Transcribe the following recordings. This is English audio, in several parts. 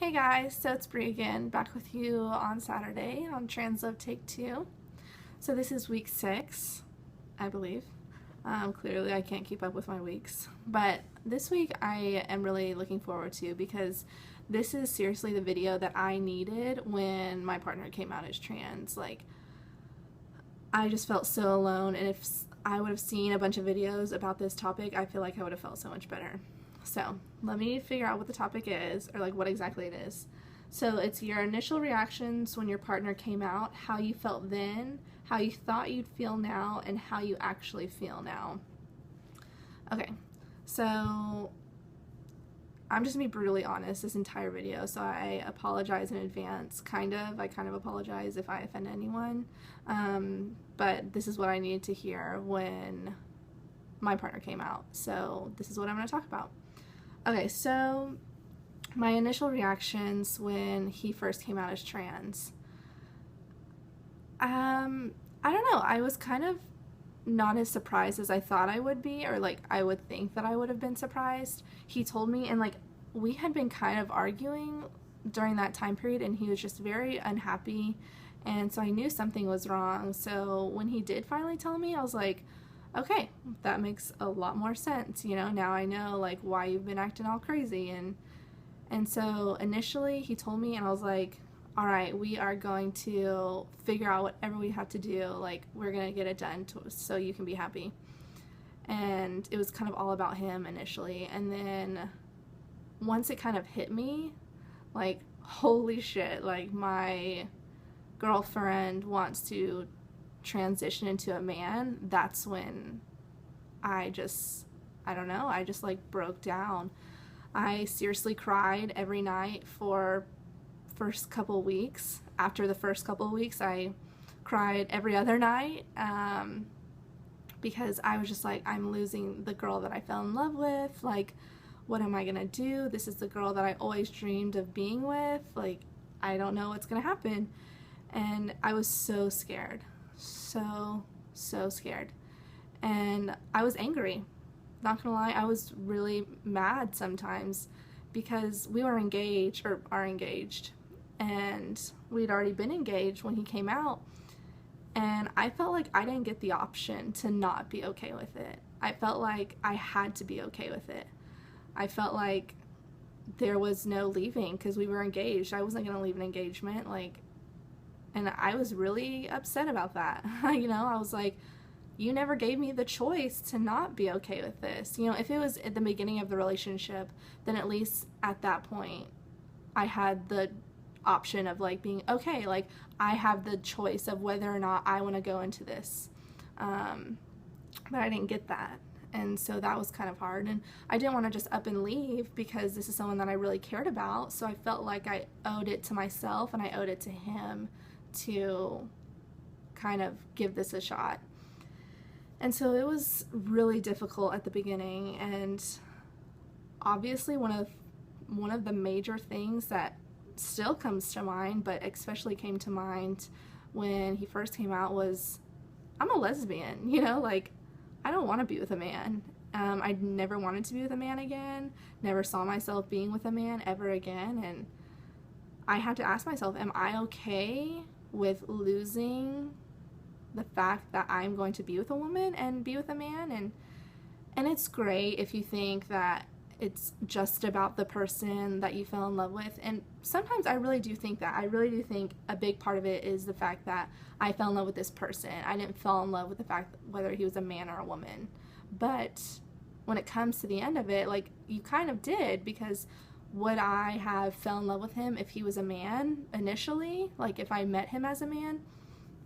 Hey guys, so it's Bree again, back with you on Saturday on Translove Take 2. So this is week 6, I believe. Clearly I can't keep up with my weeks. But this week I am really looking forward to because this is seriously the video that I needed when my partner came out as trans. Like, I just felt so alone, and if I would have seen a bunch of videos about this topic, I feel like I would have felt so much better. So let me figure out what the topic is, or like what exactly it is. So it's your initial reactions when your partner came out, how you felt then, how you thought you'd feel now, and how you actually feel now. Okay, so I'm just gonna be brutally honest this entire video, so I apologize in advance. I kind of apologize if I offend anyone, but this is what I needed to hear when my partner came out, so this is what I'm gonna talk about. Okay, so my initial reactions when he first came out as trans. I don't know, I was kind of not as surprised as I thought I would be, or like I would think that I would have been surprised. He told me, and like we had been kind of arguing during that time period, and he was just very unhappy, and so I knew something was wrong. So when he did finally tell me, I was like, okay, that makes a lot more sense, you know, now I know like why you've been acting all crazy. And so initially he told me, and I was like, all right, we are going to figure out whatever we have to do, like we're gonna get it done so you can be happy. And it was kind of all about him initially, and then once it kind of hit me, like holy shit, like my girlfriend wants to transition into a man, that's when I don't know, I just like broke down. I seriously cried every night for first couple weeks. After the first couple weeks, I cried every other night, because I was just like, I'm losing the girl that I fell in love with. Like, what am I gonna do? This is the girl that I always dreamed of being with. Like, I don't know what's gonna happen. And I was so scared. So scared. And I was angry. Not gonna lie, I was really mad sometimes because we were engaged, or are engaged, and we'd already been engaged when he came out, and I felt like I didn't get the option to not be okay with it. I felt like I had to be okay with it. I felt like there was no leaving because we were engaged. I wasn't gonna leave an engagement, like, and I was really upset about that. You know, I was like, you never gave me the choice to not be okay with this. You know, if it was at the beginning of the relationship, then at least at that point I had the option of like being okay, like I have the choice of whether or not I want to go into this. But I didn't get that. And so that was kind of hard, and I didn't want to just up and leave because this is someone that I really cared about. So I felt like I owed it to myself and I owed it to him to kind of give this a shot. And so it was really difficult at the beginning, and obviously one of the major things that still comes to mind, but especially came to mind when he first came out, was I'm a lesbian, you know, like I don't want to be with a man. I never wanted to be with a man again, never saw myself being with a man ever again, and I had to ask myself, am I okay with losing the fact that I'm going to be with a woman and be with a man? And it's great if you think that it's just about the person that you fell in love with, and sometimes I really do think that. I really do think a big part of it is the fact that I fell in love with this person. I didn't fall in love with the fact whether he was a man or a woman. But when it comes to the end of it, like, you kind of did, because would I have fell in love with him if he was a man initially? Like, if I met him as a man?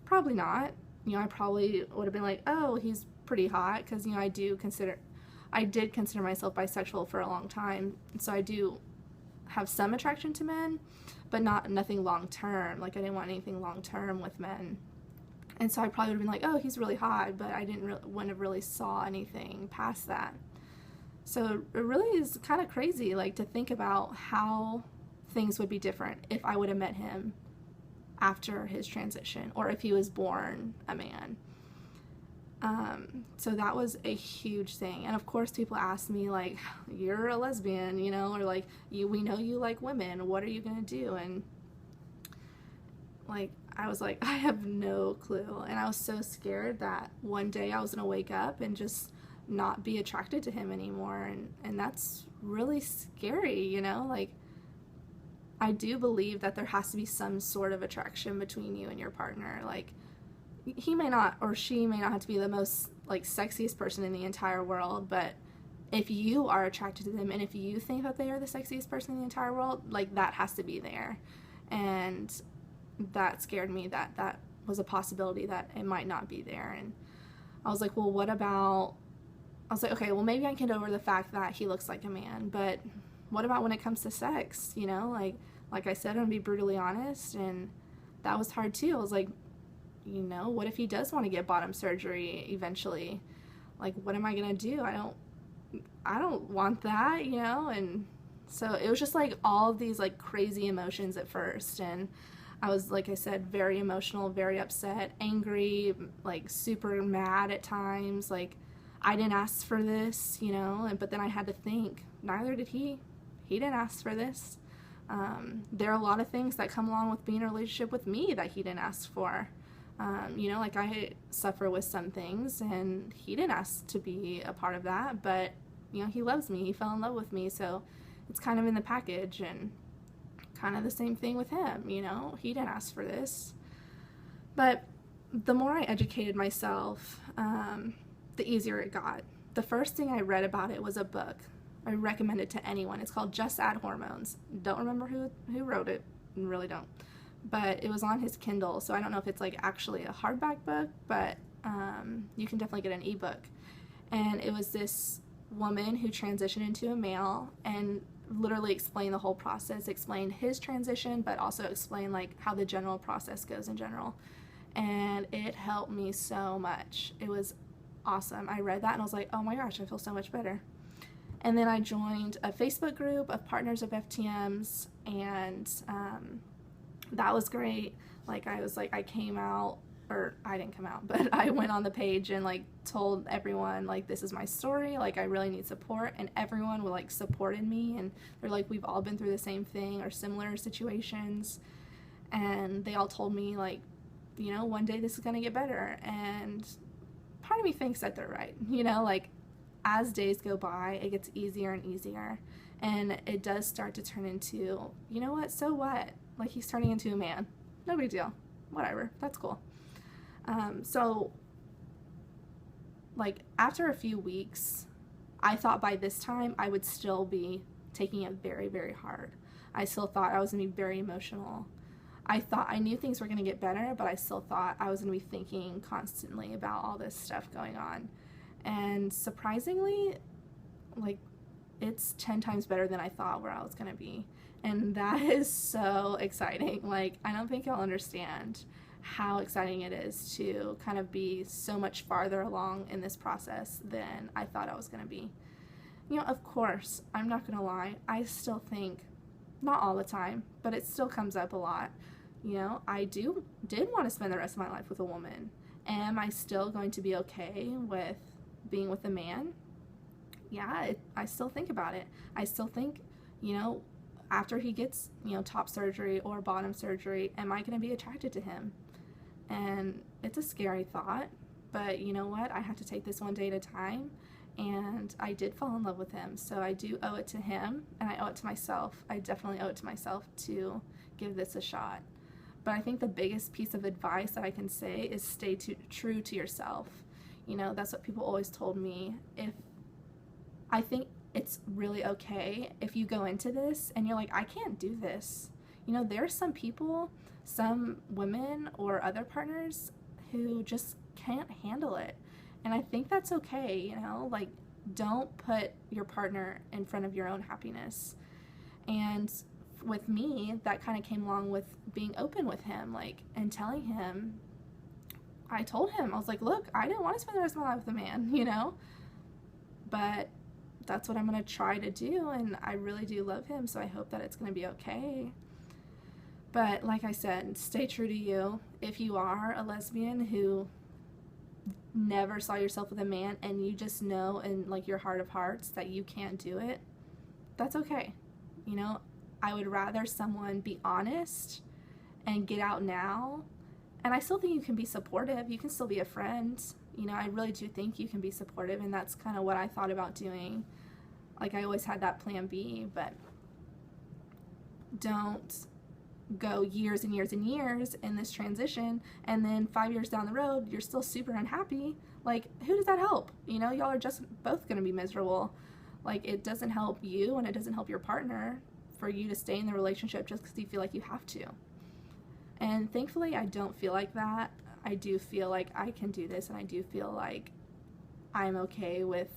Probably not. You know, I probably would have been like, oh, he's pretty hot, because, you know, I did consider myself bisexual for a long time, so I do have some attraction to men, but nothing long term. Like, I didn't want anything long term with men, and so I probably would have been like, oh, he's really hot, but I wouldn't have really saw anything past that. So it really is kind of crazy, like, to think about how things would be different if I would have met him after his transition, or if he was born a man. So that was a huge thing. And of course people ask me like, you're a lesbian, you know, or like, we know you like women, what are you gonna do? And like, I was like, I have no clue. And I was so scared that one day I was gonna wake up and just not be attracted to him anymore. And that's really scary, you know? Like, I do believe that there has to be some sort of attraction between you and your partner. Like, he may not, or she may not have to be the most like sexiest person in the entire world, but if you are attracted to them and if you think that they are the sexiest person in the entire world, like, that has to be there. And that scared me, that was a possibility that it might not be there. And I was like, well, what about, I was like, okay, well, maybe I can get over the fact that he looks like a man, but what about when it comes to sex, you know? Like I said, I'm gonna be brutally honest, and that was hard too. I was like, you know, what if he does want to get bottom surgery eventually? Like, what am I gonna do? I don't want that, you know? And so it was just like all of these like crazy emotions at first, and I was, like I said, very emotional, very upset, angry, like super mad at times. Like, I didn't ask for this, you know, but then I had to think, neither did he. He didn't ask for this. There are a lot of things that come along with being in a relationship with me that he didn't ask for. You know, like, I suffer with some things, and he didn't ask to be a part of that, but, you know, he loves me, he fell in love with me, so it's kind of in the package. And kind of the same thing with him, you know, he didn't ask for this. But the more I educated myself, the easier it got. The first thing I read about it was a book. I recommend it to anyone. It's called Just Add Hormones. Don't remember who wrote it, really don't. But it was on his Kindle, so I don't know if it's like actually a hardback book, but you can definitely get an ebook. And it was this woman who transitioned into a male and literally explained the whole process, explained his transition, but also explained like how the general process goes in general. And it helped me so much. It was awesome. I read that and I was like, oh my gosh, I feel so much better. And then I joined a Facebook group of partners of FTMs, and that was great. Like, I was like, I came out, or I didn't come out, but I went on the page and like told everyone, like, this is my story, like, I really need support. And everyone was like supported me, and they're like, we've all been through the same thing or similar situations. And they all told me, like, you know, one day this is gonna get better. And part of me thinks that they're right, you know, like, as days go by, it gets easier and easier, and it does start to turn into, you know what, so what? Like, he's turning into a man. No big deal. Whatever. That's cool. So, like, after a few weeks, I thought by this time I would still be taking it very, very hard. I still thought I was going to be very emotional. I knew things were going to get better, but I still thought I was going to be thinking constantly about all this stuff going on. And surprisingly, like, it's 10 times better than I thought where I was going to be. And that is so exciting. Like, I don't think you'll understand how exciting it is to kind of be so much farther along in this process than I thought I was going to be. You know, of course, I'm not going to lie, I still think, not all the time, but it still comes up a lot. You know, I did want to spend the rest of my life with a woman. Am I still going to be okay with being with a man? Yeah, I still think about it. I still think, you know, after he gets, you know, top surgery or bottom surgery, am I going to be attracted to him? And it's a scary thought, but you know what? I have to take this one day at a time, and I did fall in love with him, so I do owe it to him, and I owe it to myself. I definitely owe it to myself to give this a shot. But I think the biggest piece of advice that I can say is stay true to yourself. You know, that's what people always told me. I think it's really okay if you go into this and you're like, I can't do this. You know, there's some people, some women or other partners who just can't handle it. And I think that's okay, you know, like, don't put your partner in front of your own happiness. And with me, that kind of came along with being open with him, like, and telling him, I told him, I was like, look, I didn't want to spend the rest of my life with a man, you know, but that's what I'm going to try to do, and I really do love him, so I hope that it's going to be okay. But like I said, stay true to you. If you are a lesbian who never saw yourself with a man and you just know in like your heart of hearts that you can't do it, that's okay. You know, I would rather someone be honest and get out now. And I still think you can be supportive. You can still be a friend. You know, I really do think you can be supportive, and that's kind of what I thought about doing. Like, I always had that plan B, but don't go years and years and years in this transition, and then 5 years down the road, you're still super unhappy. Like, who does that help? You know, y'all are just both going to be miserable. Like, it doesn't help you, and it doesn't help your partner for you to stay in the relationship just because you feel like you have to. And thankfully, I don't feel like that. I do feel like I can do this, and I do feel like I'm okay with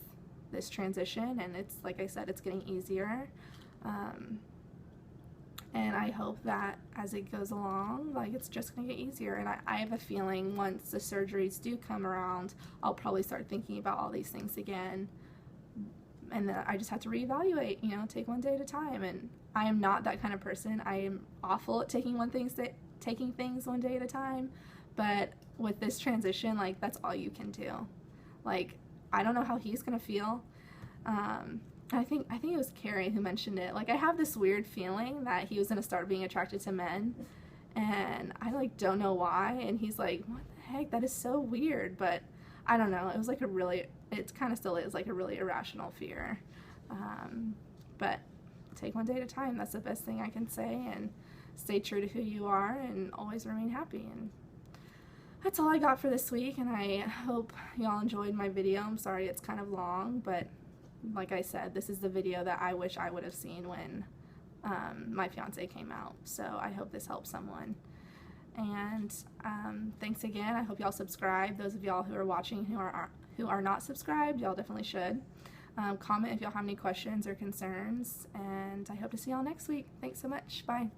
this transition, and it's, like I said, it's getting easier. And I hope that as it goes along, like, it's just going to get easier. And I have a feeling once the surgeries do come around, I'll probably start thinking about all these things again. And then I just have to reevaluate, you know, take one day at a time. And I am not that kind of person. I am awful at taking things one day at a time. But with this transition, like, that's all you can do. Like, I don't know how he's going to feel. I think it was Carrie who mentioned it. Like, I have this weird feeling that he was going to start being attracted to men, and I, like, don't know why. And he's like, what the heck? That is so weird. But I don't know. It was like it kind of still is like a really irrational fear. But take one day at a time. That's the best thing I can say, and stay true to who you are and always remain happy. And that's all I got for this week, and I hope y'all enjoyed my video. I'm sorry it's kind of long, but like I said, this is the video that I wish I would have seen when my fiance came out. So I hope this helps someone. And thanks again. I hope y'all subscribe. Those of y'all who are watching who are not subscribed, y'all definitely should. Comment if y'all have any questions or concerns. And I hope to see y'all next week. Thanks so much. Bye.